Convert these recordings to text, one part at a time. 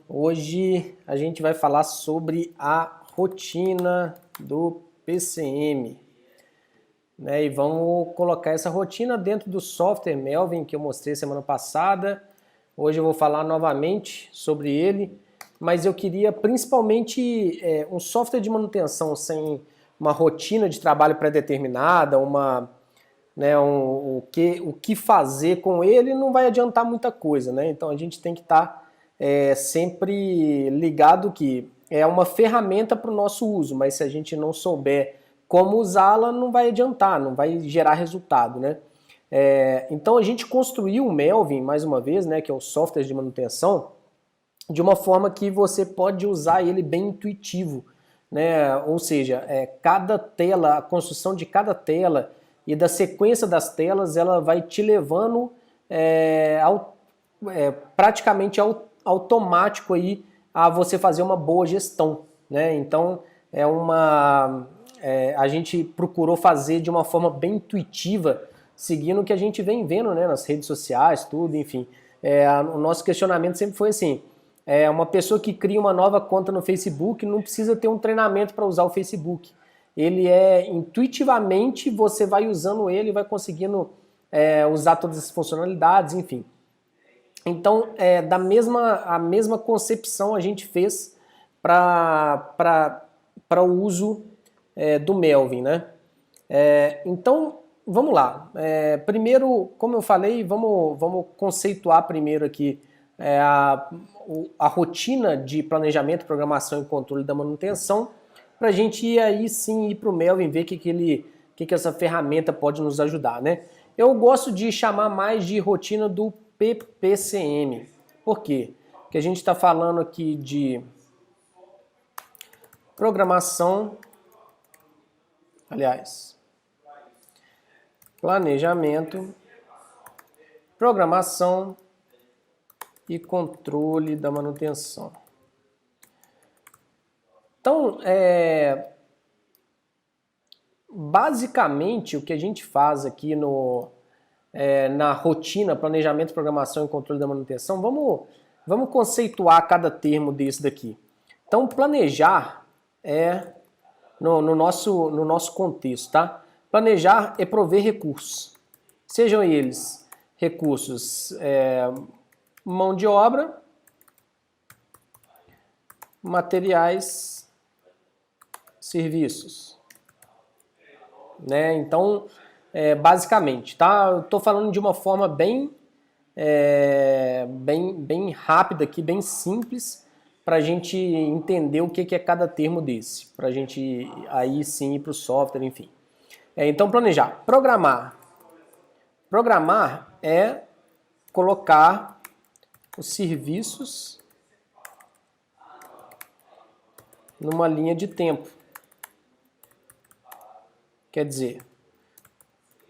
Hoje a gente vai falar sobre a rotina do PCM, né? E vamos colocar essa rotina dentro do software Melvin que eu mostrei semana passada. Hoje eu vou falar novamente sobre ele, mas eu queria principalmente um software de manutenção sem uma rotina de trabalho pré-determinada, o que fazer com ele não vai adiantar muita coisa, né? Então a gente tem que estar sempre ligado que é uma ferramenta para o nosso uso, mas se a gente não souber como usá-la, não vai adiantar, não vai gerar resultado, né? Então a gente construiu o Melvin, mais uma vez, né, que é o software de manutenção, de uma forma que você pode usar ele bem intuitivo, né? Ou seja, cada tela, a construção de cada tela e da sequência das telas, ela vai te levando praticamente automático aí a você fazer uma boa gestão, né? Então a gente procurou fazer de uma forma bem intuitiva, seguindo o que a gente vem vendo, né, nas redes sociais, tudo, enfim. O nosso questionamento sempre foi assim: uma pessoa que cria uma nova conta no Facebook não precisa ter um treinamento para usar o Facebook. Ele intuitivamente você vai usando ele, vai conseguindo usar todas as funcionalidades, enfim. Então, a mesma concepção a gente fez para o uso do Melvin, né? Então, vamos lá. Primeiro, como eu falei, vamos conceituar primeiro aqui a rotina de planejamento, programação e controle da manutenção, para a gente aí sim ir para o Melvin, ver o que essa ferramenta pode nos ajudar, né? Eu gosto de chamar mais de rotina do PPCM. Por quê? Porque a gente está falando aqui de programação, planejamento, programação e controle da manutenção. Então, basicamente o que a gente faz aqui na rotina, planejamento, programação e controle da manutenção, vamos conceituar cada termo desse daqui. Então, planejar no nosso contexto, tá? Planejar é prover recursos, sejam eles recursos mão de obra, materiais, serviços, né? Então, basicamente, tá? Eu estou falando de uma forma bem rápida aqui, bem simples, para a gente entender o que é cada termo desse, para a gente aí sim ir para o software, enfim. Então, planejar. Programar. Programar é colocar os serviços numa linha de tempo. Quer dizer,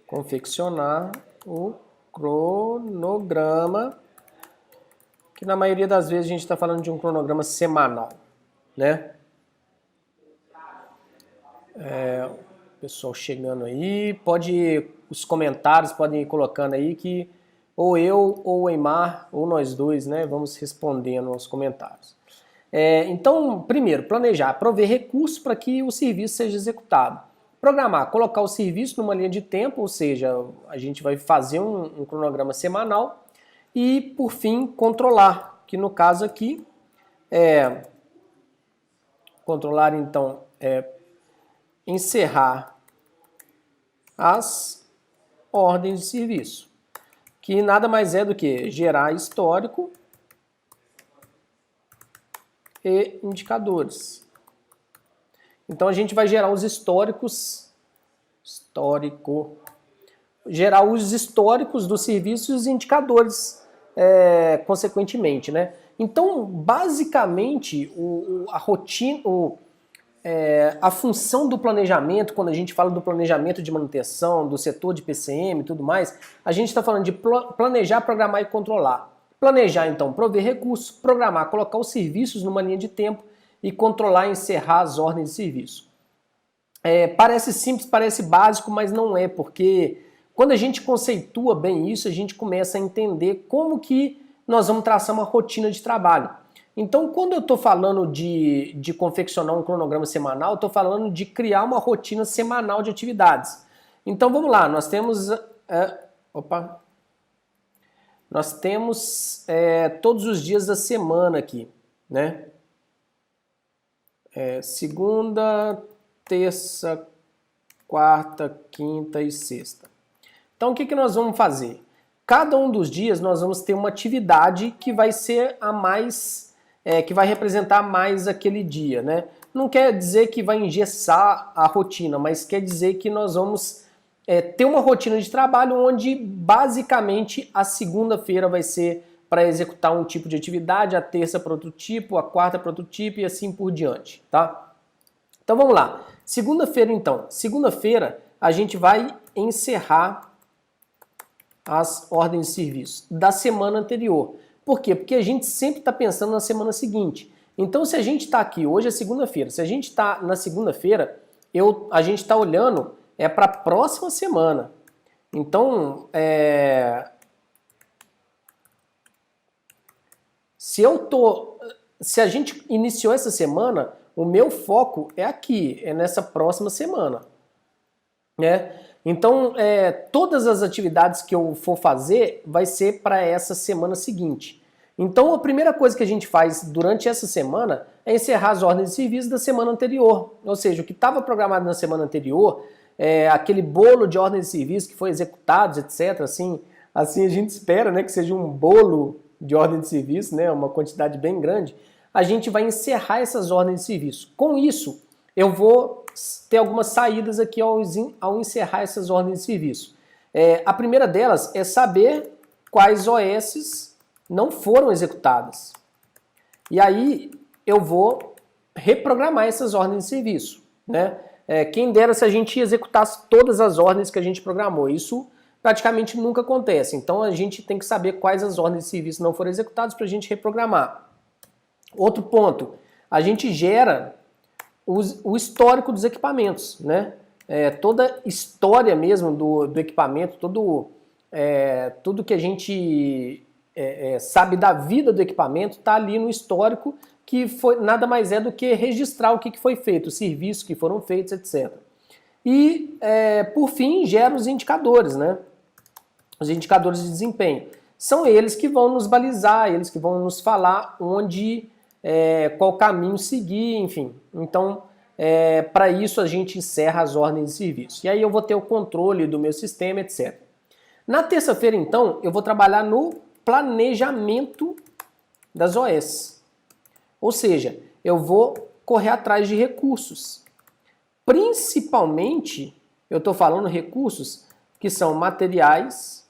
confeccionar o cronograma, que na maioria das vezes a gente está falando de um cronograma semanal, né? Pessoal chegando aí, os comentários podem ir colocando aí que ou eu, ou o Eimar, ou nós dois, né, vamos respondendo aos comentários. Então, primeiro, planejar, prover recursos para que o serviço seja executado. Programar, colocar o serviço numa linha de tempo, ou seja, a gente vai fazer um cronograma semanal. E, por fim, controlar, que no caso aqui controlar, então, encerrar as ordens de serviço, que nada mais é do que gerar histórico e indicadores. Então a gente vai gerar os gerar os históricos dos serviços e os indicadores consequentemente, né? Então, basicamente, a rotina, a função do planejamento, quando a gente fala do planejamento de manutenção, do setor de PCM e tudo mais, a gente está falando de planejar, programar e controlar. Planejar, então, prover recursos, programar, colocar os serviços numa linha de tempo e controlar e encerrar as ordens de serviço. Parece simples, parece básico, mas não é, porque quando a gente conceitua bem isso, a gente começa a entender como que nós vamos traçar uma rotina de trabalho. Então, quando eu estou falando de confeccionar um cronograma semanal, eu estou falando de criar uma rotina semanal de atividades. Então, vamos lá, nós temos... Nós temos todos os dias da semana aqui, né? Segunda, terça, quarta, quinta e sexta. Então, o que nós vamos fazer? Cada um dos dias nós vamos ter uma atividade que vai ser a mais, que vai representar mais aquele dia, né? Não quer dizer que vai engessar a rotina, mas quer dizer que nós vamos ter uma rotina de trabalho onde basicamente a segunda-feira vai ser para executar um tipo de atividade, a terça para outro tipo, a quarta para outro tipo e assim por diante, tá? Então vamos lá. Segunda-feira então. Segunda-feira a gente vai encerrar as ordens de serviço da semana anterior. Por quê? Porque a gente sempre está pensando na semana seguinte. Então, se a gente está aqui, hoje é segunda-feira, se a gente está na segunda-feira, a gente está olhando para a próxima semana. Então, se a gente iniciou essa semana, o meu foco é aqui, é nessa próxima semana, né? Então, todas as atividades que eu for fazer vai ser para essa semana seguinte. Então, a primeira coisa que a gente faz durante essa semana é encerrar as ordens de serviço da semana anterior. Ou seja, o que estava programado na semana anterior, aquele bolo de ordens de serviço que foi executado, etc. Assim a gente espera, né, que seja um bolo de ordem de serviço, né, uma quantidade bem grande. A gente vai encerrar essas ordens de serviço. Com isso, eu vou ter algumas saídas aqui ao encerrar essas ordens de serviço. A primeira delas é saber quais OSs não foram executadas. E aí eu vou reprogramar essas ordens de serviço, né? Quem dera se a gente executasse todas as ordens que a gente programou. Isso praticamente nunca acontece. Então a gente tem que saber quais as ordens de serviço não foram executadas para a gente reprogramar. Outro ponto, a gente gera o histórico dos equipamentos, né? Toda história mesmo do equipamento, tudo que a gente sabe da vida do equipamento está ali no histórico, que nada mais é do que registrar o que foi feito, os serviços que foram feitos, etc. E, por fim, gera os indicadores, né? Os indicadores de desempenho. São eles que vão nos balizar, eles que vão nos falar qual caminho seguir, enfim. Então, para isso a gente encerra as ordens de serviço. E aí eu vou ter o controle do meu sistema, etc. Na terça-feira, então, eu vou trabalhar no planejamento das OS. Ou seja, eu vou correr atrás de recursos. Principalmente, eu estou falando recursos que são materiais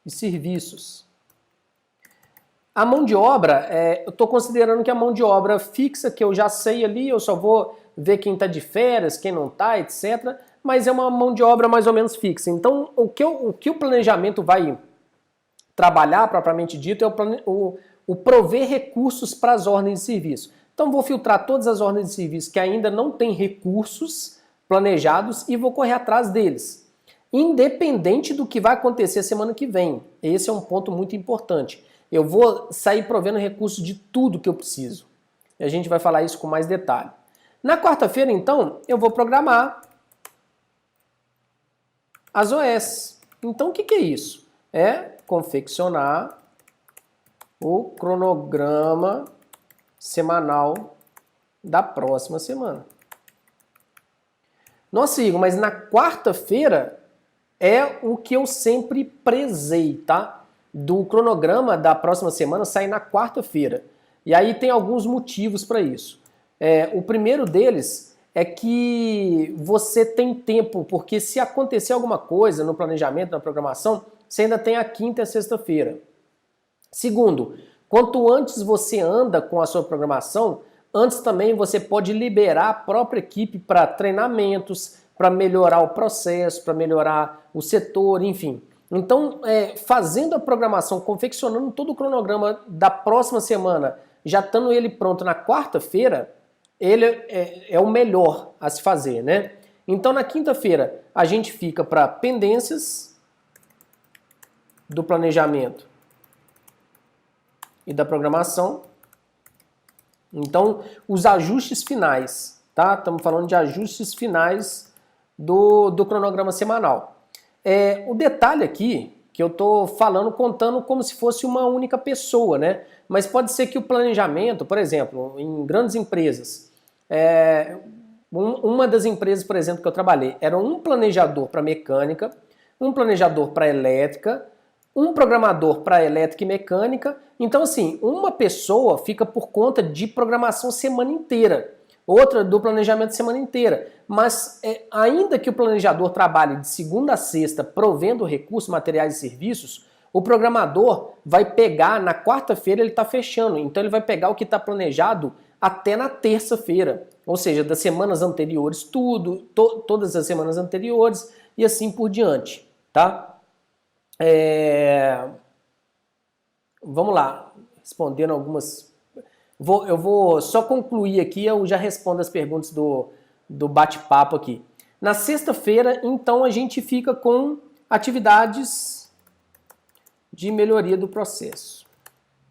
e serviços. A mão de obra, eu estou considerando que a mão de obra fixa, que eu já sei ali, eu só vou ver quem está de férias, quem não está, etc. Mas é uma mão de obra mais ou menos fixa. Então, o que o planejamento vai trabalhar, propriamente dito, é o prover recursos para as ordens de serviço. Então, vou filtrar todas as ordens de serviço que ainda não têm recursos planejados e vou correr atrás deles. Independente do que vai acontecer semana que vem. Esse é um ponto muito importante. Eu vou sair provendo recursos de tudo que eu preciso. E a gente vai falar isso com mais detalhe. Na quarta-feira, então, eu vou programar as OS. Então, o que é isso? É confeccionar o cronograma semanal da próxima semana. Nossa, Igor, mas na quarta-feira é o que eu sempre prezei, tá? Do cronograma da próxima semana sair na quarta-feira. E aí tem alguns motivos para isso. O primeiro deles é que você tem tempo, porque se acontecer alguma coisa no planejamento, na programação, você ainda tem a quinta e a sexta-feira. Segundo, quanto antes você anda com a sua programação, antes também você pode liberar a própria equipe para treinamentos, para melhorar o processo, para melhorar o setor, enfim. Então, fazendo a programação, confeccionando todo o cronograma da próxima semana, já estando ele pronto na quarta-feira, ele é o melhor a se fazer, né? Então, na quinta-feira, a gente fica para pendências do planejamento e da programação. Então, os ajustes finais, tá? Estamos falando de ajustes finais do cronograma semanal. O detalhe aqui, que eu estou falando, contando como se fosse uma única pessoa, né? Mas pode ser que o planejamento, por exemplo, em grandes empresas, uma das empresas, por exemplo, que eu trabalhei, era um planejador para mecânica, um planejador para elétrica, um programador para elétrica e mecânica. Então, assim, uma pessoa fica por conta de programação semana inteira, outra do planejamento semana inteira. Mas, ainda que o planejador trabalhe de segunda a sexta provendo recursos, materiais e serviços, o programador vai pegar, na quarta-feira ele está fechando, então ele vai pegar o que está planejado até na terça-feira, ou seja, das semanas anteriores, todas as semanas anteriores e assim por diante, tá? Vamos lá, respondendo algumas. Eu vou só concluir aqui, eu já respondo as perguntas do bate-papo aqui. Na sexta-feira, então, a gente fica com atividades de melhoria do processo,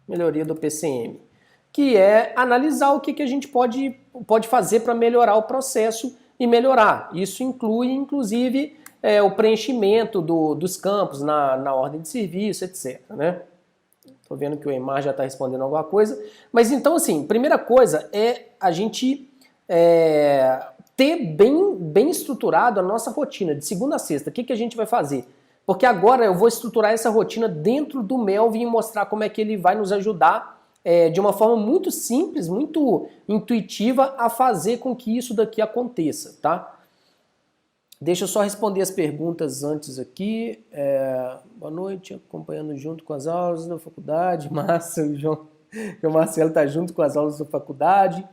melhoria do PCM, que é analisar o que a gente pode fazer para melhorar o processo e melhorar. Isso inclui, inclusive, o preenchimento dos campos na ordem de serviço, etc. Né? Estou vendo que o Emar já está respondendo alguma coisa. Mas então, assim, primeira coisa é a gente ter bem estruturado a nossa rotina de segunda a sexta. O que a gente vai fazer? Porque agora eu vou estruturar essa rotina dentro do Melvin e mostrar como é que ele vai nos ajudar de uma forma muito simples, muito intuitiva a fazer com que isso daqui aconteça, tá? Deixa eu só responder as perguntas antes aqui. Boa noite, acompanhando junto com as aulas da faculdade. Massa, o Marcelo está junto com as aulas da faculdade.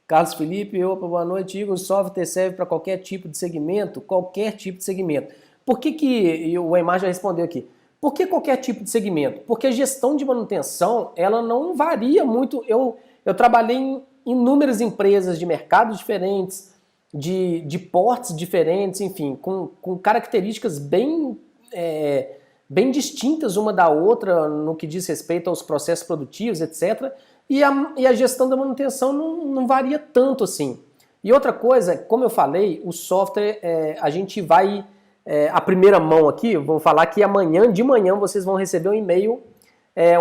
Carlos Felipe, opa, boa noite, Igor. O software serve para qualquer tipo de segmento? Qualquer tipo de segmento. Por que o Emar já respondeu aqui? Por que qualquer tipo de segmento? Porque a gestão de manutenção, ela não varia muito. Eu trabalhei em inúmeras empresas de mercados diferentes, de portes diferentes, enfim, com características bem distintas uma da outra no que diz respeito aos processos produtivos, etc. E a gestão da manutenção não varia tanto assim. E outra coisa, como eu falei, o software, a gente vai... a primeira mão aqui, eu vou falar que de manhã vocês vão receber um e-mail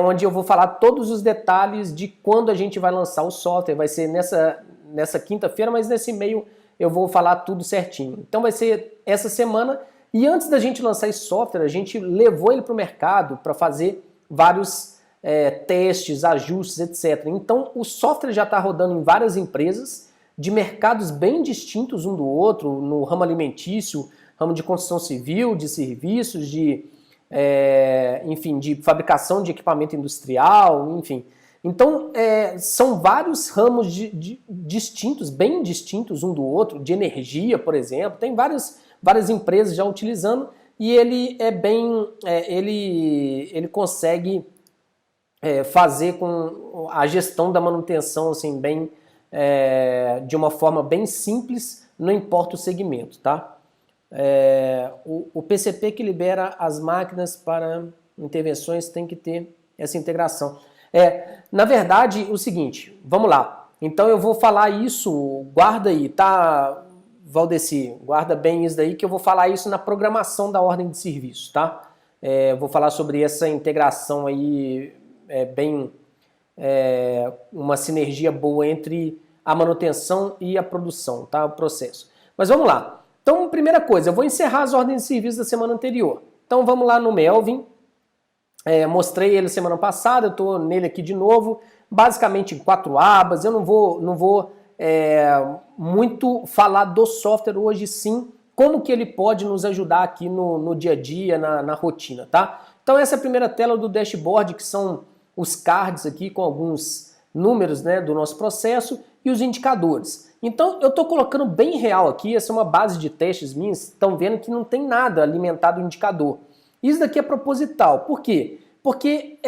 onde eu vou falar todos os detalhes de quando a gente vai lançar o software. Vai ser nessa quinta-feira, mas nesse e-mail eu vou falar tudo certinho. Então vai ser essa semana. E antes da gente lançar esse software, a gente levou ele para o mercado para fazer vários testes, ajustes, etc. Então o software já está rodando em várias empresas de mercados bem distintos um do outro, no ramo alimentício, ramo de construção civil, de serviços, enfim, de fabricação de equipamento industrial, enfim. Então, são vários ramos distintos, bem distintos um do outro, de energia, por exemplo. Tem várias empresas já utilizando e ele ele consegue fazer com a gestão da manutenção assim, de uma forma bem simples, não importa o segmento, tá? O PCP que libera as máquinas para intervenções tem que ter essa integração. Na verdade, o seguinte, vamos lá. Então eu vou falar isso, guarda aí, tá, Valdeci? Guarda bem isso daí que eu vou falar isso na programação da ordem de serviço, tá? Vou falar sobre essa integração aí, uma sinergia boa entre a manutenção e a produção, tá? O processo. Mas vamos lá. Então, primeira coisa, eu vou encerrar as ordens de serviço da semana anterior. Então, vamos lá no Melvin. Mostrei ele semana passada, eu estou nele aqui de novo. Basicamente em 4 abas. Eu não vou muito falar do software hoje, sim. Como que ele pode nos ajudar aqui no dia a dia, na rotina, tá? Então, essa é a primeira tela do dashboard, que são os cards aqui com alguns números, né, do nosso processo e os indicadores. Então, eu estou colocando bem real aqui, essa é uma base de testes minhas, estão vendo que não tem nada alimentado o indicador. Isso daqui é proposital. Por quê? Porque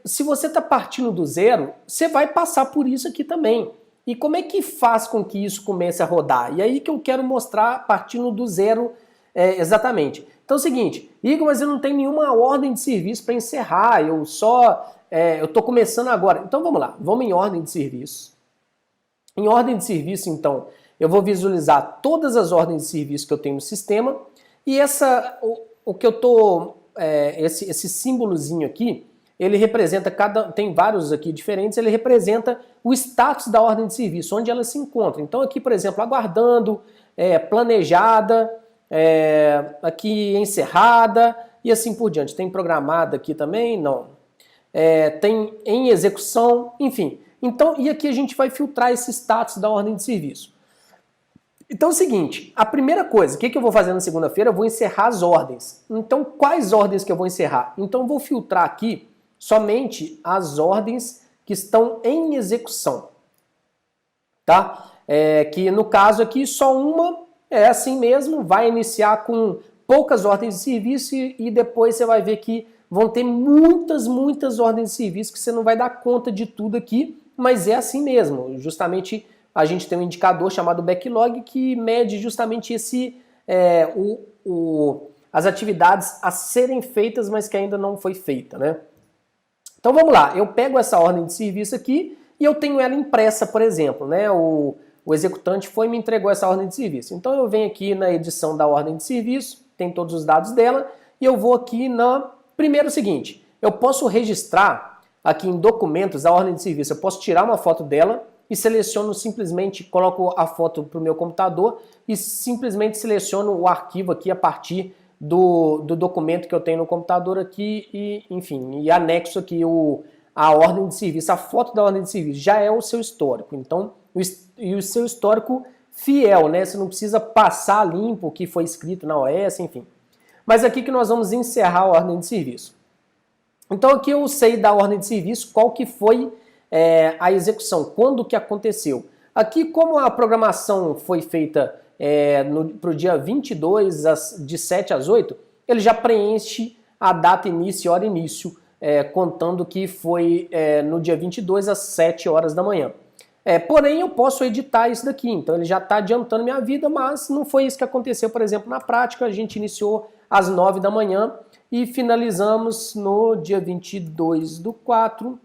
se você está partindo do zero, você vai passar por isso aqui também. E como é que faz com que isso comece a rodar? E aí que eu quero mostrar partindo do zero exatamente. Então é o seguinte, Igor, mas eu não tenho nenhuma ordem de serviço para encerrar, eu estou começando agora. Então vamos lá, vamos em ordem de serviço. Em ordem de serviço, então, eu vou visualizar todas as ordens de serviço que eu tenho no sistema e o que eu tô, esse símbolozinho aqui, ele representa tem vários aqui diferentes, ele representa o status da ordem de serviço, onde ela se encontra. Então aqui, por exemplo, aguardando, planejada, aqui encerrada e assim por diante. Tem programada aqui também? Não. Tem em execução, enfim. Então, e aqui a gente vai filtrar esse status da ordem de serviço. Então é o seguinte, a primeira coisa, o que eu vou fazer na segunda-feira? Eu vou encerrar as ordens. Então, quais ordens que eu vou encerrar? Então, eu vou filtrar aqui somente as ordens que estão em execução. Tá? Que no caso aqui, só uma é assim mesmo, vai iniciar com poucas ordens de serviço e depois você vai ver que vão ter muitas ordens de serviço que você não vai dar conta de tudo aqui, mas é assim mesmo. Justamente a gente tem um indicador chamado backlog que mede justamente as atividades a serem feitas, mas que ainda não foi feita, né? Então vamos lá, eu pego essa ordem de serviço aqui e eu tenho ela impressa, por exemplo, né? O executante foi e me entregou essa ordem de serviço. Então eu venho aqui na edição da ordem de serviço, tem todos os dados dela, e eu vou aqui primeiro o seguinte, eu posso registrar aqui em documentos a ordem de serviço, eu posso tirar uma foto dela e seleciono simplesmente, coloco a foto para o meu computador e simplesmente seleciono o arquivo aqui a partir do documento que eu tenho no computador aqui e, enfim, e anexo aqui a ordem de serviço, a foto da ordem de serviço, já é o seu histórico. Então, o seu histórico fiel, né? Você não precisa passar limpo o que foi escrito na OS, enfim. Mas aqui que nós vamos encerrar a ordem de serviço. Então aqui eu sei da ordem de serviço qual que foi a execução, quando que aconteceu. Aqui, como a programação foi feita para o dia 22, de 7 às 8, ele já preenche a data início e hora início, contando que foi no dia 22 às 7 horas da manhã. Porém, eu posso editar isso daqui, então ele já está adiantando minha vida, mas não foi isso que aconteceu, por exemplo, na prática. A gente iniciou às 9 da manhã e finalizamos no dia 22/4,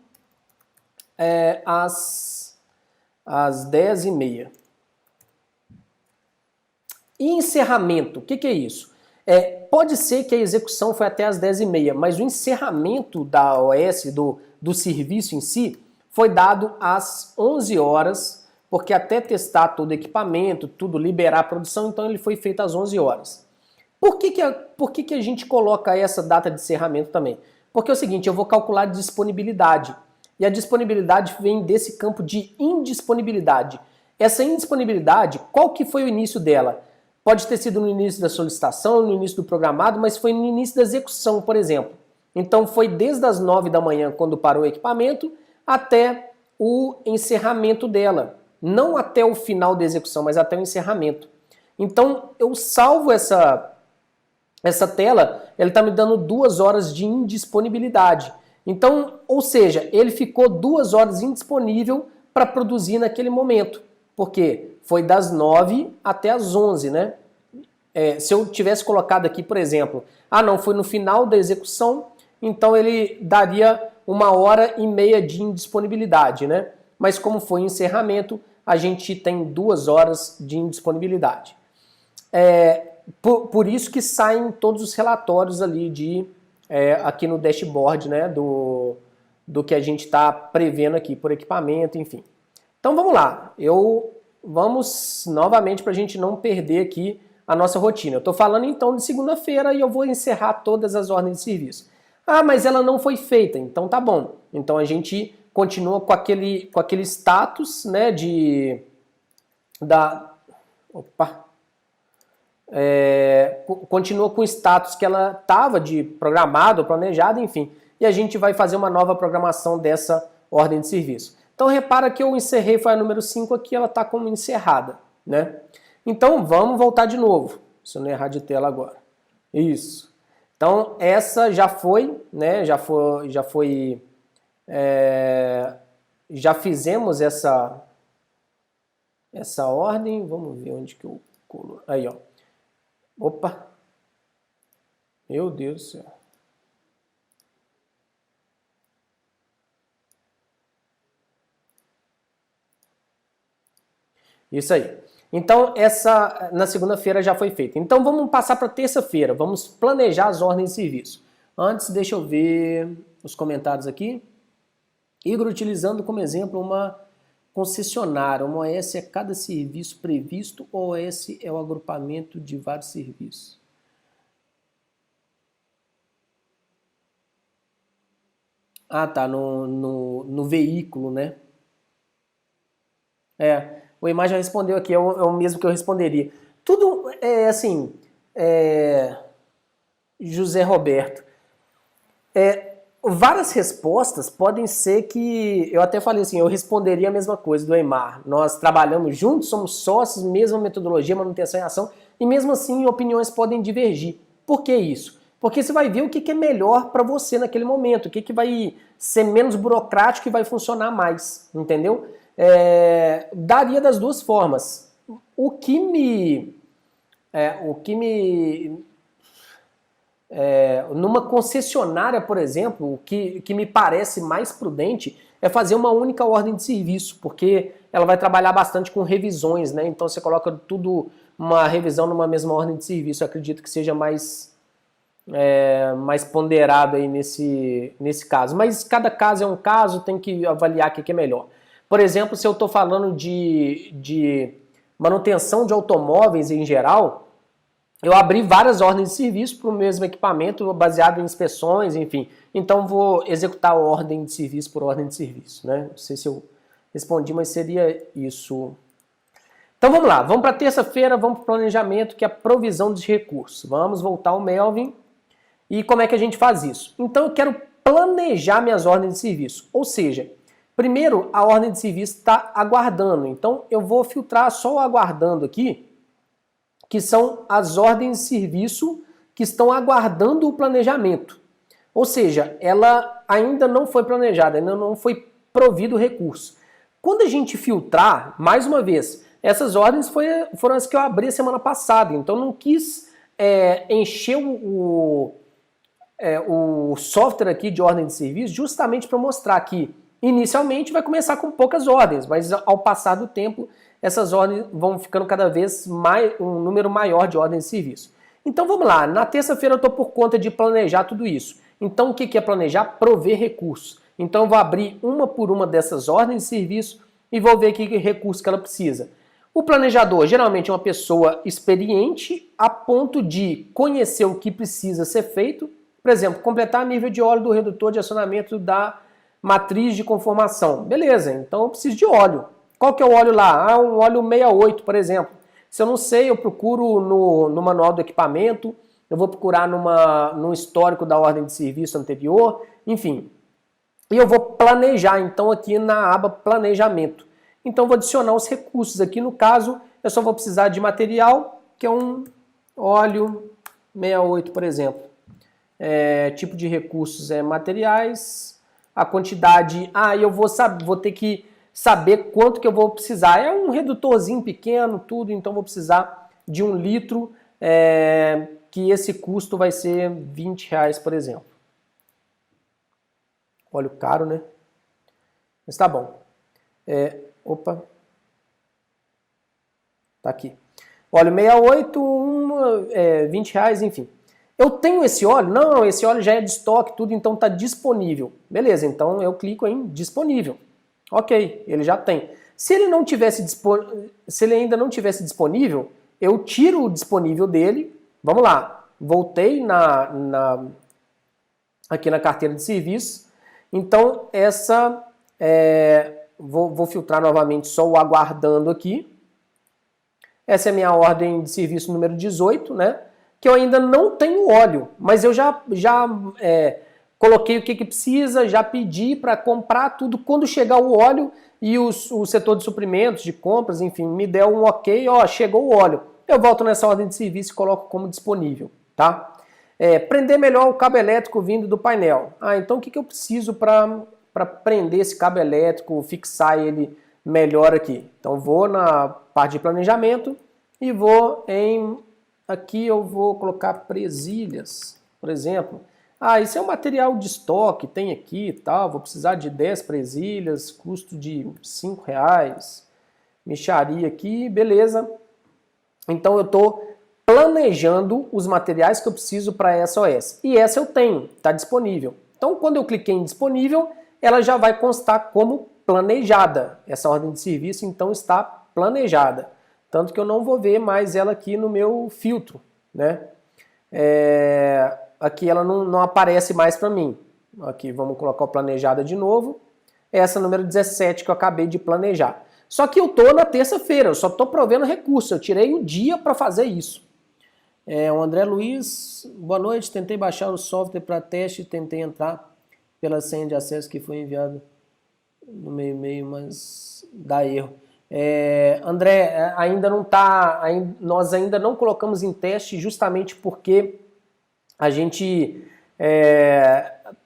às 10h30. E encerramento, o que é isso? Pode ser que a execução foi até às 10h30, mas o encerramento da OS, do serviço em si, foi dado às 11 horas, porque até testar todo o equipamento, tudo, liberar a produção, então ele foi feito às 11 horas. Por que a gente coloca essa data de encerramento também? Porque é o seguinte, eu vou calcular disponibilidade. E a disponibilidade vem desse campo de indisponibilidade. Essa indisponibilidade, qual que foi o início dela? Pode ter sido no início da solicitação, no início do programado, mas foi no início da execução, por exemplo. Então foi desde as 9 da manhã, quando parou o equipamento, até o encerramento dela. Não até o final da execução, mas até o encerramento. Então eu salvo essa tela, ele está me dando 2 horas de indisponibilidade. Então, ou seja, ele ficou 2 horas indisponível para produzir naquele momento. Por quê? Foi das 9 até as 11, né? Se eu tivesse colocado aqui, por exemplo, não, foi no final da execução, então ele daria 1h30 de indisponibilidade, né? Mas como foi encerramento, a gente tem 2 horas de indisponibilidade. Por isso que saem todos os relatórios ali aqui no dashboard, né, do que a gente está prevendo aqui por equipamento, enfim. Então vamos lá, vamos novamente para a gente não perder aqui a nossa rotina. Eu estou falando então de segunda-feira e eu vou encerrar todas as ordens de serviço. Mas ela não foi feita, então tá bom. Então a gente continua com aquele status, né, continua com o status que ela estava de programado, planejado, enfim. E a gente vai fazer uma nova programação dessa ordem de serviço. Então repara que eu encerrei, foi a número 5 aqui, ela está como encerrada, né? Então vamos voltar de novo, se eu não errar de tela agora. Isso. Então essa já foi, né? Já fizemos essa ordem. Vamos ver onde que eu colo. Aí, ó. Opa! Meu Deus do céu. Isso aí. Então, essa na segunda-feira já foi feita. Então, vamos passar para terça-feira. Vamos planejar as ordens de serviço. Antes, deixa eu ver os comentários aqui. Igor utilizando como exemplo uma concessionária. Uma OS é cada serviço previsto ou OS é o agrupamento de vários serviços? Ah, tá, no veículo, né? O Imagem já respondeu aqui, é o mesmo que eu responderia. Tudo é assim, José Roberto. Várias respostas podem ser que, eu até falei assim, eu responderia a mesma coisa do Eimar. Nós trabalhamos juntos, somos sócios, mesma metodologia, manutenção e ação, e mesmo assim opiniões podem divergir. Por que isso? Porque você vai ver o que é melhor para você naquele momento, o que vai ser menos burocrático e vai funcionar mais, entendeu? Daria das duas formas. O que me numa concessionária, por exemplo, o que me parece mais prudente é fazer uma única ordem de serviço, porque ela vai trabalhar bastante com revisões, né? Então você coloca tudo, uma revisão numa mesma ordem de serviço. Eu acredito que seja mais ponderado aí nesse caso. Mas cada caso é um caso, tem que avaliar o que é melhor. Por exemplo, se eu estou falando de manutenção de automóveis em geral, eu abri várias ordens de serviço para o mesmo equipamento, baseado em inspeções, enfim. Então, vou executar a ordem de serviço por ordem de serviço, né? Não sei se eu respondi, mas seria isso. Então, vamos lá. Vamos para terça-feira, vamos para o planejamento, que é a provisão dos recursos. Vamos voltar ao Melvin. E como é que a gente faz isso? Então, eu quero planejar minhas ordens de serviço. Ou seja, primeiro, a ordem de serviço está aguardando. Então, eu vou filtrar só o aguardando aqui, que são as ordens de serviço que estão aguardando o planejamento. Ou seja, ela ainda não foi planejada, ainda não foi provido o recurso. Quando a gente filtrar, mais uma vez, essas ordens foram as que eu abri semana passada, então não quis encher o software aqui de ordem de serviço justamente para mostrar que inicialmente vai começar com poucas ordens, mas ao passar do tempo essas ordens vão ficando cada vez mais, um número maior de ordens de serviço. Então vamos lá, na terça-feira eu estou por conta de planejar tudo isso. Então o que é planejar? Prover recursos. Então eu vou abrir uma por uma dessas ordens de serviço e vou ver que recurso que ela precisa. O planejador geralmente é uma pessoa experiente a ponto de conhecer o que precisa ser feito. Por exemplo, completar nível de óleo do redutor de acionamento da matriz de conformação. Beleza, então eu preciso de óleo. Qual que é o óleo lá? Um óleo 68, por exemplo. Se eu não sei, eu procuro no manual do equipamento, eu vou procurar no histórico da ordem de serviço anterior, enfim. E eu vou planejar, então, aqui na aba Planejamento. Então, eu vou adicionar os recursos aqui. No caso, eu só vou precisar de material, que é um óleo 68, por exemplo. Tipo de recursos materiais, a quantidade... eu vou ter que saber quanto que eu vou precisar. É um redutorzinho pequeno, tudo, então vou precisar de 1 litro, que esse custo vai ser R$20, por exemplo. Óleo caro, né? Mas tá bom. Opa. Tá aqui. Óleo 68, R$20, enfim. Eu tenho esse óleo? Não, esse óleo já é de estoque, tudo, então tá disponível. Beleza, então eu clico em disponível. Ok, ele já tem. Se ele ainda não tivesse disponível, eu tiro o disponível dele. Vamos lá. Voltei aqui na carteira de serviços. Então, vou filtrar novamente só o aguardando aqui. Essa é a minha ordem de serviço número 18, né? Que eu ainda não tenho óleo, mas eu já coloquei o que precisa, já pedi para comprar tudo. Quando chegar o óleo e o setor de suprimentos, de compras, enfim, me der um ok, chegou o óleo. Eu volto nessa ordem de serviço e coloco como disponível, tá? Prender melhor o cabo elétrico vindo do painel. Então o que eu preciso para prender esse cabo elétrico, fixar ele melhor aqui? Então vou na parte de planejamento e vou aqui eu vou colocar presilhas, por exemplo. Isso é um material de estoque, tem aqui e tal, vou precisar de 10 presilhas, custo de R$5. Mixaria aqui, beleza. Então eu estou planejando os materiais que eu preciso para essa OS. E essa eu tenho, está disponível. Então quando eu cliquei em disponível, ela já vai constar como planejada. Essa ordem de serviço então está planejada. Tanto que eu não vou ver mais ela aqui no meu filtro, né? Aqui ela não aparece mais para mim. Aqui vamos colocar o planejada de novo. Essa número 17 que eu acabei de planejar. Só que eu estou na terça-feira, eu só estou provendo recurso. Eu tirei o dia para fazer isso. O André Luiz, boa noite. Tentei baixar o software para teste, tentei entrar pela senha de acesso que foi enviado no meu e-mail, mas dá erro. André, ainda não está, nós ainda não colocamos em teste justamente porque a gente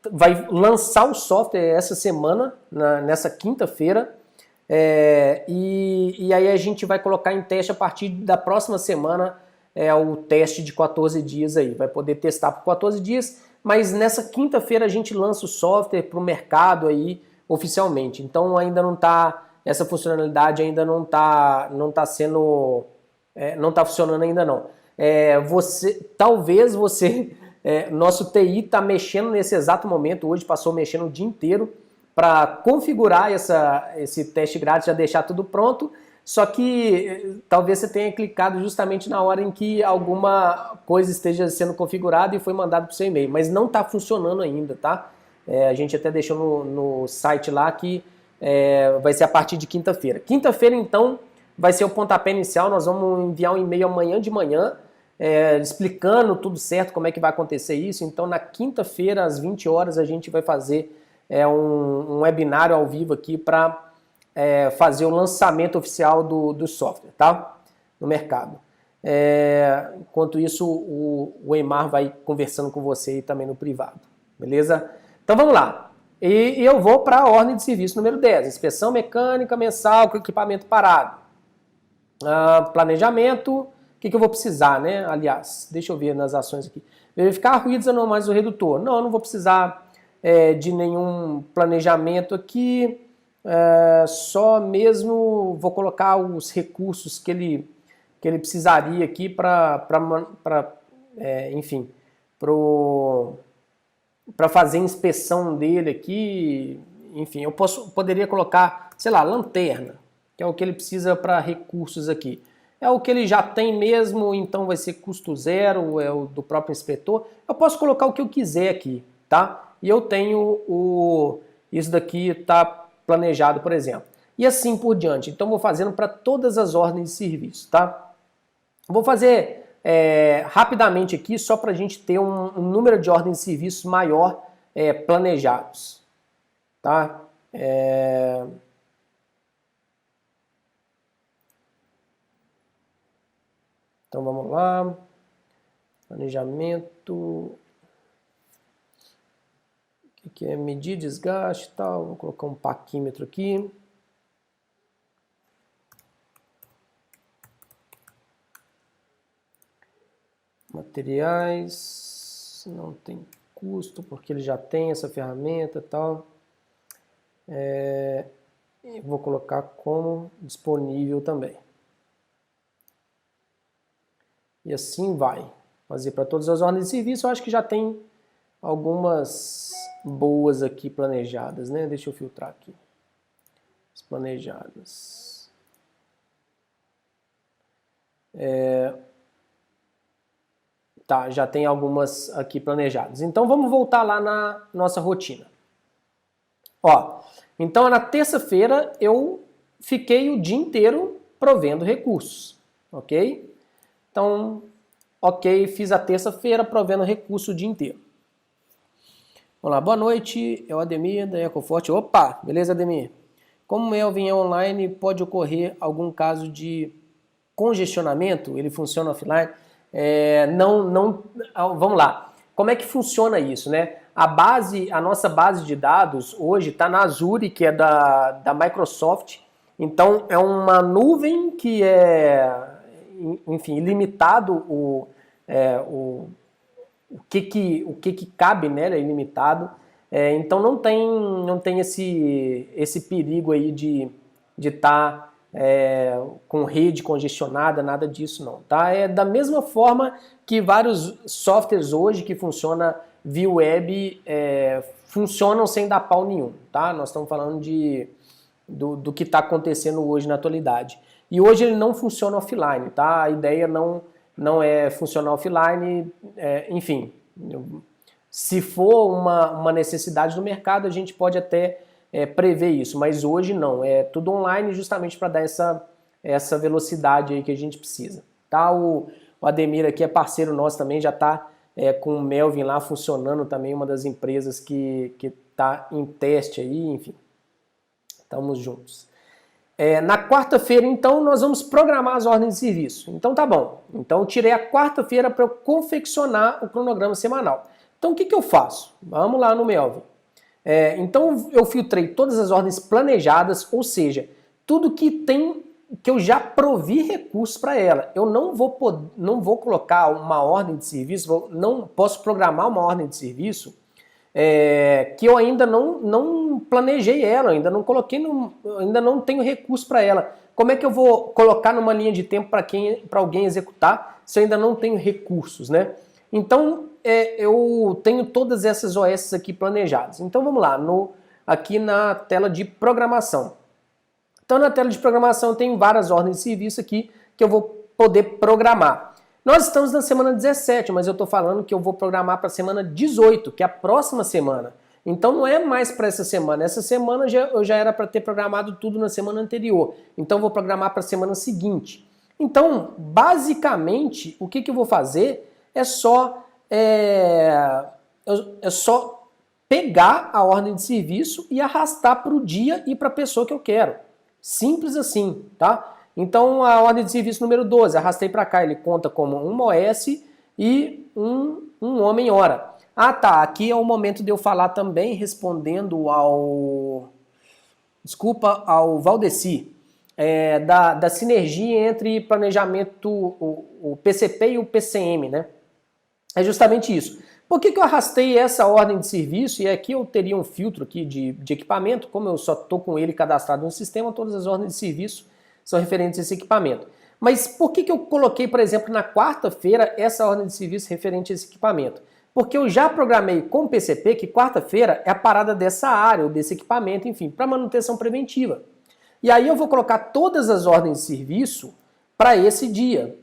vai lançar o software essa semana, nessa quinta-feira, e aí a gente vai colocar em teste a partir da próxima semana o teste de 14 dias aí. Vai poder testar por 14 dias, mas nessa quinta-feira a gente lança o software para o mercado aí oficialmente. Então ainda não está, essa funcionalidade ainda não está sendo, não está funcionando ainda não. Talvez você, nosso TI está mexendo nesse exato momento, hoje passou mexendo o dia inteiro para configurar esse teste grátis, já deixar tudo pronto, só que talvez você tenha clicado justamente na hora em que alguma coisa esteja sendo configurada e foi mandado para o seu e-mail, mas não está funcionando ainda, tá? A gente até deixou no site lá que vai ser a partir de quinta-feira. Quinta-feira, então, vai ser o pontapé inicial, nós vamos enviar um e-mail amanhã de manhã, explicando tudo certo, como é que vai acontecer isso. Então, na quinta-feira, às 20 horas, a gente vai fazer um webinário ao vivo aqui para fazer o lançamento oficial do software, tá? No mercado. Enquanto isso, o Eimar vai conversando com você aí também no privado, beleza? Então vamos lá. E eu vou para a ordem de serviço número 10, inspeção mecânica mensal com equipamento parado. Planejamento, o que eu vou precisar, né? Aliás, deixa eu ver nas ações aqui. Verificar ruídos anormais do redutor. Não, eu não vou precisar de nenhum planejamento aqui. Só mesmo vou colocar os recursos que ele precisaria aqui enfim, para fazer a inspeção dele aqui. Enfim, eu poderia colocar, sei lá, lanterna, que é o que ele precisa para recursos aqui. É o que ele já tem mesmo, então vai ser custo zero, é o do próprio inspetor. Eu posso colocar o que eu quiser aqui, tá? E eu tenho isso daqui está planejado, por exemplo. E assim por diante. Então vou fazendo para todas as ordens de serviço, tá? Vou fazer rapidamente aqui, só para a gente ter um número de ordens de serviço maior planejados, tá? Então vamos lá. Planejamento. O que é medir desgaste e tal. Vou colocar um paquímetro aqui. Materiais, não tem custo, porque ele já tem essa ferramenta e tal. Vou colocar como disponível também. E assim vai. Fazer para todas as ordens de serviço, eu acho que já tem algumas boas aqui planejadas, né? Deixa eu filtrar aqui. As planejadas. Tá, já tem algumas aqui planejadas. Então vamos voltar lá na nossa rotina. Ó, então na terça-feira eu fiquei o dia inteiro provendo recursos, ok? Então, ok, fiz a terça-feira provendo recurso o dia inteiro. Vamos lá, boa noite, é o Ademir da Ecoforte. Opa, beleza, Ademir? Como o Melvin é online, pode ocorrer algum caso de congestionamento? Ele funciona offline? Vamos lá. Como é que funciona isso, né? A nossa base de dados hoje está na Azure, que é da Microsoft. Então é uma nuvem que enfim, ilimitado o que cabe nela, é ilimitado. Então não tem esse perigo aí de estar com rede congestionada, nada disso não, tá? É da mesma forma que vários softwares hoje que funcionam via web funcionam sem dar pau nenhum, tá? Nós estamos falando do que está acontecendo hoje na atualidade. E hoje ele não funciona offline, tá? A ideia não é funcionar offline, enfim, se for uma necessidade do mercado, a gente pode até prever isso, mas hoje não, é tudo online justamente para dar essa velocidade aí que a gente precisa. Tá? O Ademir aqui é parceiro nosso também, já está com o Melvin lá funcionando também, uma das empresas que está em teste aí, enfim, estamos juntos. Na quarta-feira, então, nós vamos programar as ordens de serviço. Então tá bom, então eu tirei a quarta-feira para eu confeccionar o cronograma semanal. Então o que eu faço? Vamos lá no Melvin. Então eu filtrei todas as ordens planejadas, ou seja, tudo que eu já provi recursos para ela. Eu não vou colocar uma ordem de serviço, não posso programar uma ordem de serviço que eu ainda não planejei ela, ainda não coloquei, ainda não tenho recurso para ela. Como é que eu vou colocar numa linha de tempo para alguém executar se eu ainda não tenho recursos, né? Então eu tenho todas essas OS aqui planejadas. Então vamos lá, aqui na tela de programação. Então na tela de programação eu tenho várias ordens de serviço aqui que eu vou poder programar. Nós estamos na semana 17, mas eu estou falando que eu vou programar para a semana 18, que é a próxima semana. Então não é mais para essa semana. Essa semana eu já era para ter programado tudo na semana anterior. Então eu vou programar para a semana seguinte. Então, basicamente, o que eu vou fazer é só pegar a ordem de serviço e arrastar para o dia e para a pessoa que eu quero. Simples assim, tá? Então a ordem de serviço número 12, arrastei para cá, ele conta como uma OS e um homem-hora. Ah tá, aqui é o momento de eu falar também, respondendo ao Valdeci, da sinergia entre planejamento, o PCP e o PCM, né? É justamente isso. Por que eu arrastei essa ordem de serviço? E aqui eu teria um filtro aqui de equipamento, como eu só estou com ele cadastrado no sistema, todas as ordens de serviço são referentes a esse equipamento. Mas por que eu coloquei, por exemplo, na quarta-feira essa ordem de serviço referente a esse equipamento? Porque eu já programei com o PCP que quarta-feira é a parada dessa área, ou desse equipamento, enfim, para manutenção preventiva. E aí eu vou colocar todas as ordens de serviço para esse dia.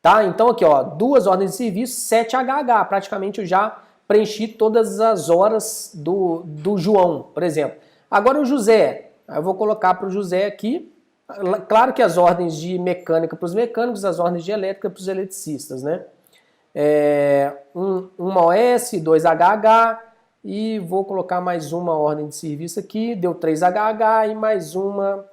Tá? Então aqui, ó, 2 ordens de serviço, 7 HH. Praticamente eu já preenchi todas as horas do João, por exemplo. Agora o José, eu vou colocar para o José aqui, claro que as ordens de mecânica para os mecânicos, as ordens de elétrica para os eletricistas, né? Uma OS, 2 HH e vou colocar mais uma ordem de serviço aqui, deu 3 HH e mais uma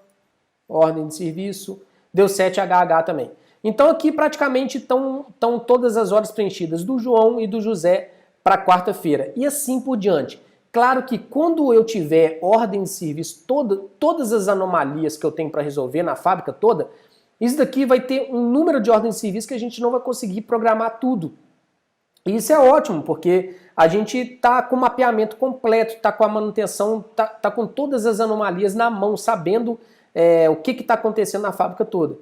ordem de serviço, deu 7 HH também. Então aqui praticamente estão todas as horas preenchidas do João e do José para quarta-feira. E assim por diante. Claro que quando eu tiver ordem de serviço, todas as anomalias que eu tenho para resolver na fábrica toda, isso daqui vai ter um número de ordens de serviço que a gente não vai conseguir programar tudo. E isso é ótimo, porque a gente está com o mapeamento completo, está com a manutenção, está com todas as anomalias na mão, sabendo o que está acontecendo na fábrica toda.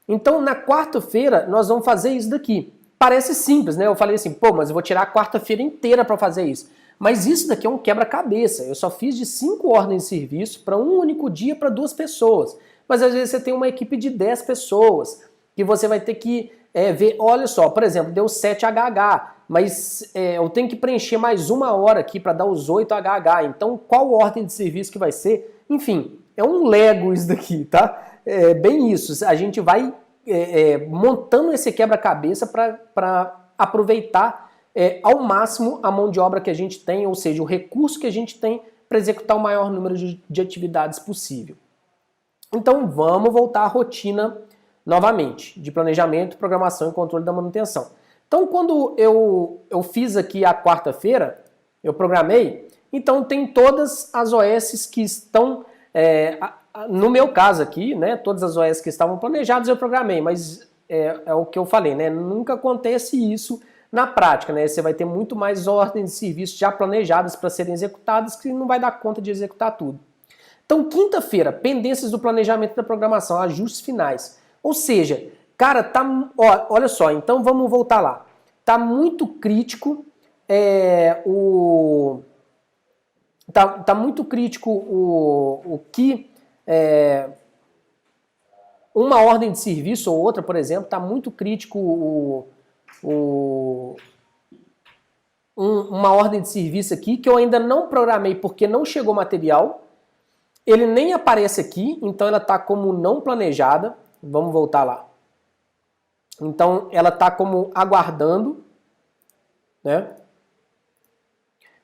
Então, na quarta-feira, nós vamos fazer isso daqui. Parece simples, né? Eu falei assim, pô, mas eu vou tirar a quarta-feira inteira para fazer isso. Mas isso daqui é um quebra-cabeça. Eu só fiz de 5 ordens de serviço para um único dia para 2 pessoas. Mas às vezes você tem uma equipe de 10 pessoas que você vai ter que ver, olha só, por exemplo, deu 7 HH, mas eu tenho que preencher mais 1 hora aqui para dar os 8 HH. Então, qual ordem de serviço que vai ser? Enfim, é um Lego isso daqui, tá? É bem isso, a gente vai montando esse quebra-cabeça para aproveitar ao máximo a mão de obra que a gente tem, ou seja, o recurso que a gente tem para executar o maior número de atividades possível. Então vamos voltar à rotina novamente, de planejamento, programação e controle da manutenção. Então quando eu fiz aqui a quarta-feira, eu programei, então tem todas as OS que estão... no meu caso aqui, né, todas as OS que estavam planejadas eu programei, mas é o que eu falei, né, nunca acontece isso na prática, né, você vai ter muito mais ordens de serviço já planejadas para serem executadas que não vai dar conta de executar tudo. Então, quinta-feira, pendências do planejamento da programação, ajustes finais. Ou seja, cara, tá, ó, olha só, então vamos voltar lá. Tá muito crítico tá muito crítico o que uma ordem de serviço ou outra, por exemplo, tá muito crítico uma ordem de serviço aqui que eu ainda não programei porque não chegou material. Ele nem aparece aqui, então ela está como não planejada. Vamos voltar lá. Então ela está como aguardando, né?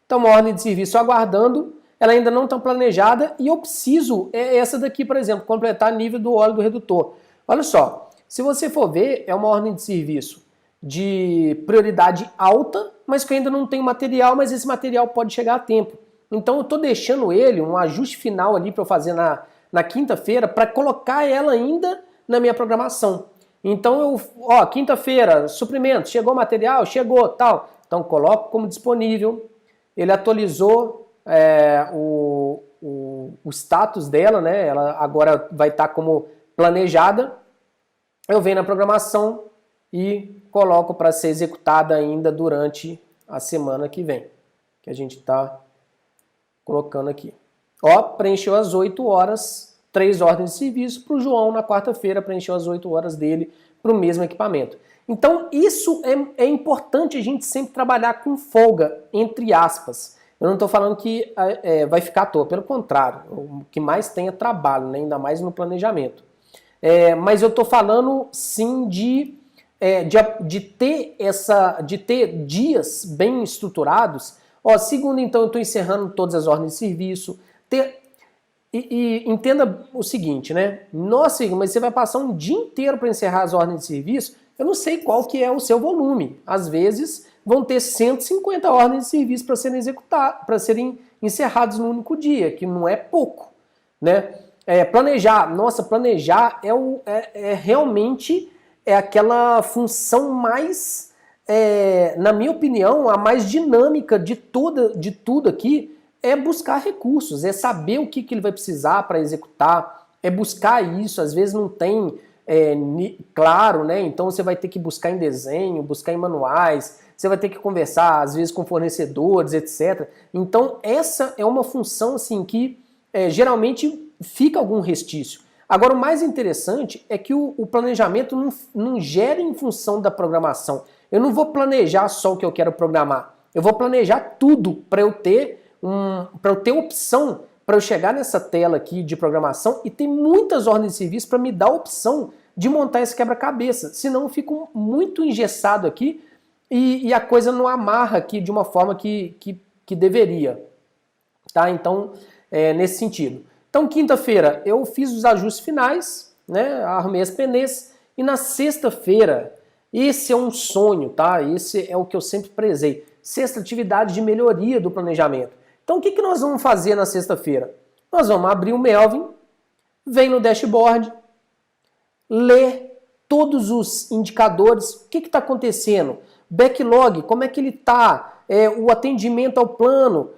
Então uma ordem de serviço aguardando, ela ainda não está planejada e eu preciso, essa daqui, por exemplo, completar nível do óleo do redutor. Olha só, se você for ver, é uma ordem de serviço de prioridade alta, mas que ainda não tem material, mas esse material pode chegar a tempo. Então eu estou deixando ele, um ajuste final ali para eu fazer na quinta-feira, para colocar ela ainda na minha programação. Então quinta-feira, suprimento, chegou material? Chegou, tal. Então coloco como disponível, ele atualizou o status dela, né? Ela agora vai estar como planejada. Eu venho na programação e coloco para ser executada ainda durante a semana que vem, que a gente está colocando aqui. Ó, preencheu às 8 horas, 3 ordens de serviço para o João na quarta-feira, preencheu às 8 horas dele para o mesmo equipamento. Então isso é importante a gente sempre trabalhar com folga, entre aspas. Eu não estou falando que vai ficar à toa, pelo contrário, o que mais tem é trabalho, né? Ainda mais no planejamento. Mas eu estou falando sim de ter dias bem estruturados. Ó, segundo, então, eu estou encerrando todas as ordens de serviço. E entenda o seguinte, né? Nossa, mas você vai passar um dia inteiro para encerrar as ordens de serviço? Eu não sei qual que é o seu volume. Às vezes vão ter 150 ordens de serviço para serem executadas, para serem encerrados no único dia, que não é pouco, né? Planejar, nossa, planejar realmente aquela função mais, na minha opinião, a mais dinâmica de tudo aqui, é buscar recursos, é saber o que ele vai precisar para executar, é buscar isso, às vezes não tem claro, né? Então você vai ter que buscar em desenho, buscar em manuais, você vai ter que conversar, às vezes, com fornecedores, etc. Então essa é uma função assim que geralmente fica algum restício. Agora, o mais interessante é que o planejamento não gera em função da programação. Eu não vou planejar só o que eu quero programar. Eu vou planejar tudo para eu ter opção, para eu chegar nessa tela aqui de programação e ter muitas ordens de serviço para me dar a opção de montar esse quebra-cabeça. Senão eu fico muito engessado aqui e a coisa não amarra aqui de uma forma que deveria. Tá? Então, nesse sentido. Então, quinta-feira eu fiz os ajustes finais, né? Arrumei as pendências e na sexta-feira, esse é um sonho, tá? Esse é o que eu sempre prezei. Sexta, atividade de melhoria do planejamento. Então, o que nós vamos fazer na sexta-feira? Nós vamos abrir o Melvin, vem no dashboard, lê todos os indicadores, o que está acontecendo, backlog, como é que ele está, o atendimento ao plano,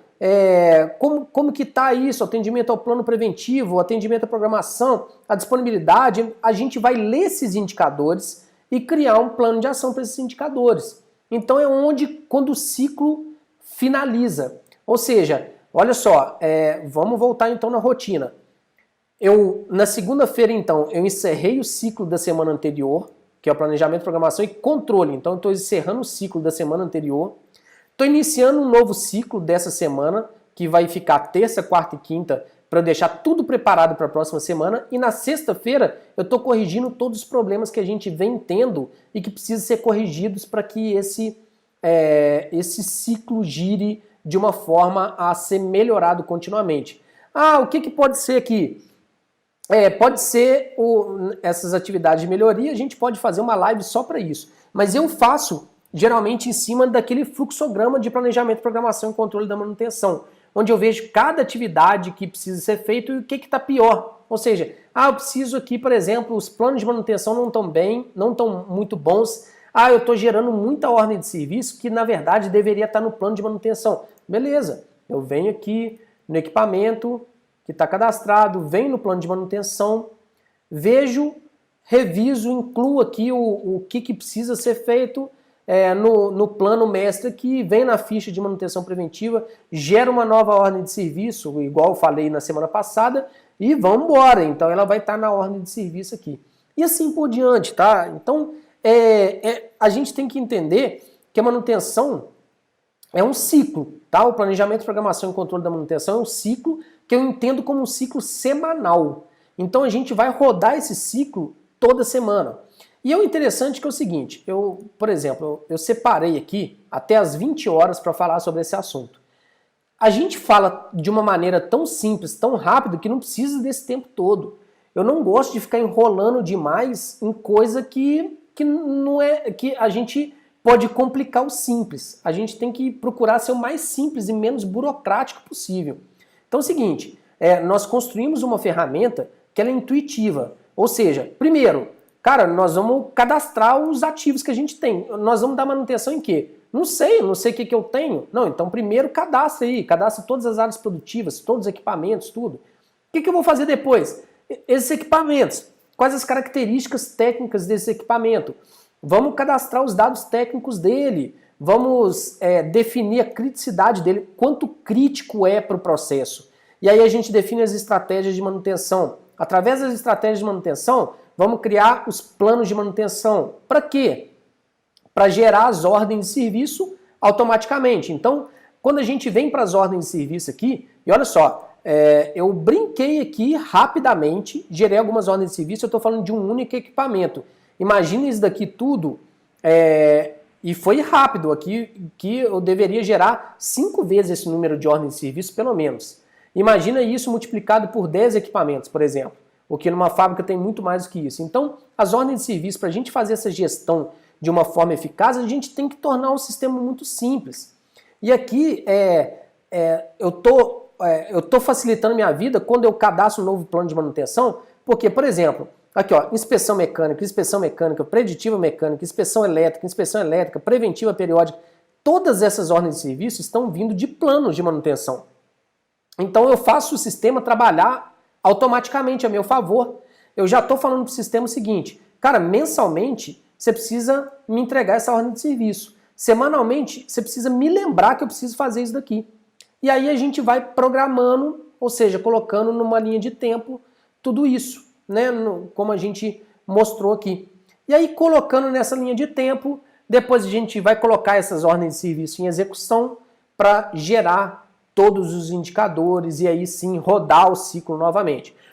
como que está isso, atendimento ao plano preventivo, atendimento à programação, a disponibilidade. A gente vai ler esses indicadores e criar um plano de ação para esses indicadores. Então é quando o ciclo finaliza. Ou seja, olha só, vamos voltar então na rotina. Na segunda-feira, então, eu encerrei o ciclo da semana anterior, que é o planejamento, programação e controle. Então eu estou encerrando o ciclo da semana anterior. Estou iniciando um novo ciclo dessa semana, que vai ficar terça, quarta e quinta, para eu deixar tudo preparado para a próxima semana. E na sexta-feira eu estou corrigindo todos os problemas que a gente vem tendo e que precisam ser corrigidos para que esse ciclo gire de uma forma a ser melhorado continuamente. O que pode ser aqui? Pode ser essas atividades de melhoria, a gente pode fazer uma live só para isso. Mas eu faço geralmente em cima daquele fluxograma de planejamento, programação e controle da manutenção, onde eu vejo cada atividade que precisa ser feito e o que está pior. Ou seja, eu preciso aqui, por exemplo, os planos de manutenção não estão muito bons. Eu estou gerando muita ordem de serviço que, na verdade, deveria estar no plano de manutenção. Beleza, eu venho aqui no equipamento, que está cadastrado, venho no plano de manutenção, vejo, reviso, incluo aqui o que precisa ser feito no plano mestre aqui, vem na ficha de manutenção preventiva, gera uma nova ordem de serviço, igual eu falei na semana passada, e vamos embora. Então ela vai estar na ordem de serviço aqui. E assim por diante, tá? Então a gente tem que entender que a manutenção é um ciclo, tá? O planejamento, programação e controle da manutenção é um ciclo que eu entendo como um ciclo semanal. Então a gente vai rodar esse ciclo toda semana. E é o interessante que é o seguinte, por exemplo, eu separei aqui até as 20 horas para falar sobre esse assunto. A gente fala de uma maneira tão simples, tão rápido, que não precisa desse tempo todo. Eu não gosto de ficar enrolando demais em coisa que não é, que a gente pode complicar o simples. A gente tem que procurar ser o mais simples e menos burocrático possível. Então é o seguinte, nós construímos uma ferramenta que ela é intuitiva. Ou seja, primeiro, cara, nós vamos cadastrar os ativos que a gente tem. Nós vamos dar manutenção em quê? Não sei o que eu tenho. Não, então primeiro cadastra aí, cadastra todas as áreas produtivas, todos os equipamentos, tudo. O que eu vou fazer depois? Esses equipamentos, quais as características técnicas desse equipamento? Vamos cadastrar os dados técnicos dele, vamos definir a criticidade dele, quanto crítico é para o processo. E aí a gente define as estratégias de manutenção. Através das estratégias de manutenção, vamos criar os planos de manutenção. Para quê? Para gerar as ordens de serviço automaticamente. Então, quando a gente vem para as ordens de serviço aqui, e olha só, eu brinquei aqui rapidamente, gerei algumas ordens de serviço, eu estou falando de um único equipamento. Imagina isso daqui tudo, e foi rápido aqui, que eu deveria gerar 5 vezes esse número de ordens de serviço, pelo menos. Imagina isso multiplicado por 10 equipamentos, por exemplo, o que numa fábrica tem muito mais do que isso. Então, as ordens de serviço, para a gente fazer essa gestão de uma forma eficaz, a gente tem que tornar o sistema muito simples. E aqui eu tô facilitando minha vida quando eu cadastro um novo plano de manutenção, porque, por exemplo, aqui ó, inspeção mecânica, preditiva mecânica, inspeção elétrica, preventiva periódica, todas essas ordens de serviço estão vindo de planos de manutenção. Então eu faço o sistema trabalhar automaticamente a meu favor. Eu já estou falando para o sistema o seguinte, cara, mensalmente você precisa me entregar essa ordem de serviço. Semanalmente você precisa me lembrar que eu preciso fazer isso daqui. E aí a gente vai programando, ou seja, colocando numa linha de tempo tudo isso, né? Como a gente mostrou aqui. E aí colocando nessa linha de tempo, depois a gente vai colocar essas ordens de serviço em execução para gerar todos os indicadores e aí sim rodar o ciclo novamente.